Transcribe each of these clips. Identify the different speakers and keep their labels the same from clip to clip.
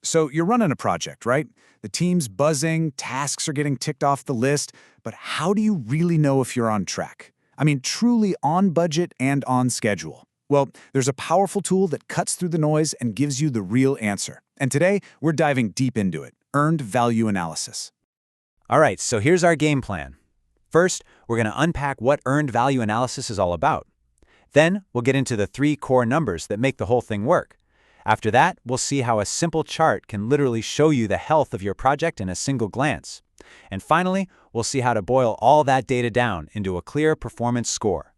Speaker 1: So you're running a project, right? The team's buzzing, tasks are getting ticked off the list, but how do you really know if you're on track? I mean, truly on budget and on schedule. Well, there's a powerful tool that cuts through the noise and gives you the real answer. And today, we're diving deep into it, earned value analysis.
Speaker 2: All right, so here's our game plan. First, we're going to unpack what earned value analysis is all about. Then, we'll get into the 3 core numbers that make the whole thing work. After that, we'll see how a simple chart can literally show you the health of your project in a single glance. And finally, we'll see how to boil all that data down into a clear performance score.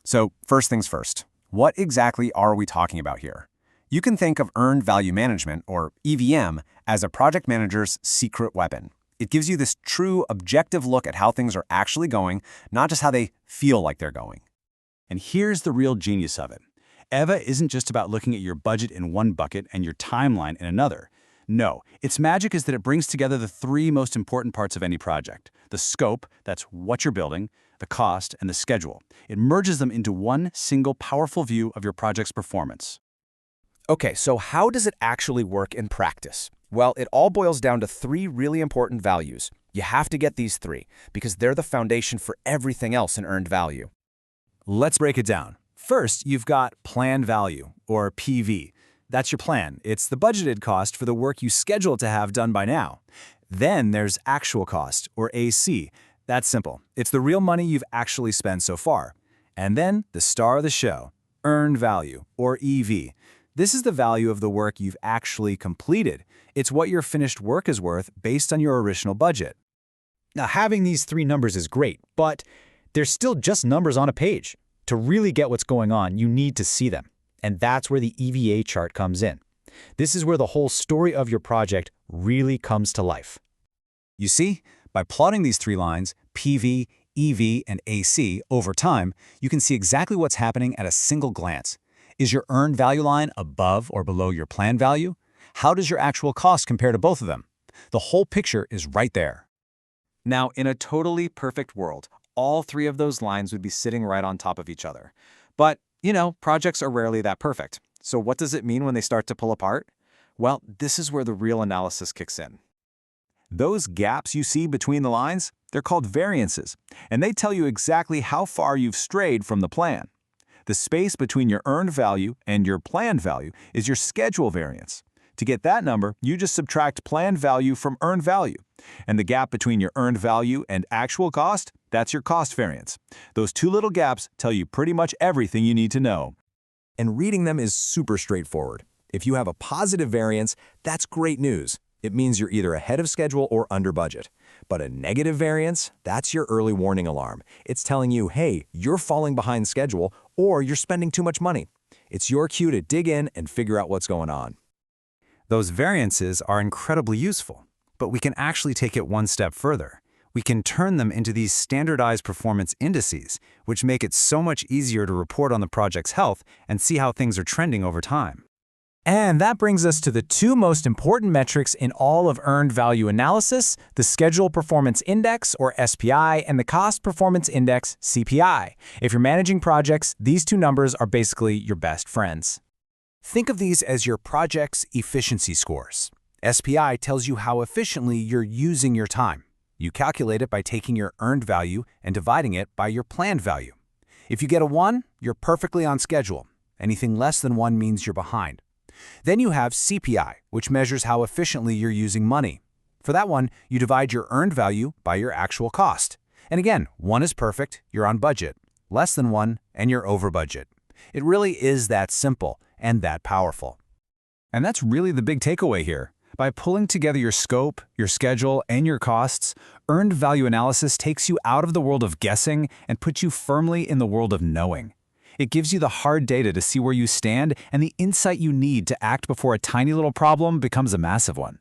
Speaker 3: So, first things first, what exactly are we talking about here? You can think of Earned Value Management, or EVM, as a project manager's secret weapon. It gives you this true, objective look at how things are actually going, not just how they feel like they're going.
Speaker 1: And here's the real genius of it. EVA isn't just about looking at your budget in one bucket and your timeline in another. No, its magic is that it brings together the 3 most important parts of any project. The scope, that's what you're building, the cost, and the schedule. It merges them into one single powerful view of your project's performance.
Speaker 4: Okay, so how does it actually work in practice? Well, it all boils down to 3 really important values. You have to get these 3 because they're the foundation for everything else in earned value.
Speaker 1: Let's break it down. First, you've got planned value, or PV. That's your plan. It's the budgeted cost for the work you scheduled to have done by now. Then there's actual cost, or AC. That's simple. It's the real money you've actually spent so far. And then the star of the show, earned value, or EV. This is the value of the work you've actually completed. It's what your finished work is worth based on your original budget.
Speaker 2: Now, having these 3 numbers is great, but they're still just numbers on a page. To really get what's going on, you need to see them. And that's where the EVA chart comes in. This is where the whole story of your project really comes to life.
Speaker 1: You see, by plotting these 3 lines, PV, EV, and AC, over time, you can see exactly what's happening at a single glance. Is your earned value line above or below your planned value? How does your actual cost compare to both of them? The whole picture is right there.
Speaker 5: Now, in a totally perfect world, all 3 of those lines would be sitting right on top of each other. But, projects are rarely that perfect. So what does it mean when they start to pull apart? Well, this is where the real analysis kicks in.
Speaker 1: Those gaps you see between the lines, they're called variances, and they tell you exactly how far you've strayed from the plan. The space between your earned value and your planned value is your schedule variance. To get that number, you just subtract planned value from earned value. And the gap between your earned value and actual cost, that's your cost variance. Those 2 little gaps tell you pretty much everything you need to know.
Speaker 3: And reading them is super straightforward. If you have a positive variance, that's great news. It means you're either ahead of schedule or under budget. But a negative variance, that's your early warning alarm. It's telling you, hey, you're falling behind schedule or you're spending too much money. It's your cue to dig in and figure out what's going on.
Speaker 1: Those variances are incredibly useful, but we can actually take it one step further. We can turn them into these standardized performance indices, which make it so much easier to report on the project's health and see how things are trending over time.
Speaker 2: And that brings us to the 2 most important metrics in all of earned value analysis, the Schedule Performance Index, or SPI, and the Cost Performance Index, CPI. If you're managing projects, these 2 numbers are basically your best friends.
Speaker 1: Think of these as your project's efficiency scores. SPI tells you how efficiently you're using your time. You calculate it by taking your earned value and dividing it by your planned value. If you get a 1, you're perfectly on schedule. Anything less than 1 means you're behind. Then you have CPI, which measures how efficiently you're using money. For that one, you divide your earned value by your actual cost. And again, 1 is perfect, you're on budget. Less than 1, and you're over budget. It really is that simple and that powerful. And that's really the big takeaway here. By pulling together your scope, your schedule, and your costs, earned value analysis takes you out of the world of guessing and puts you firmly in the world of knowing. It gives you the hard data to see where you stand and the insight you need to act before a tiny little problem becomes a massive one.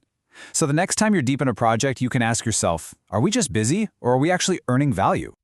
Speaker 1: So the next time you're deep in a project, you can ask yourself, are we just busy or are we actually earning value?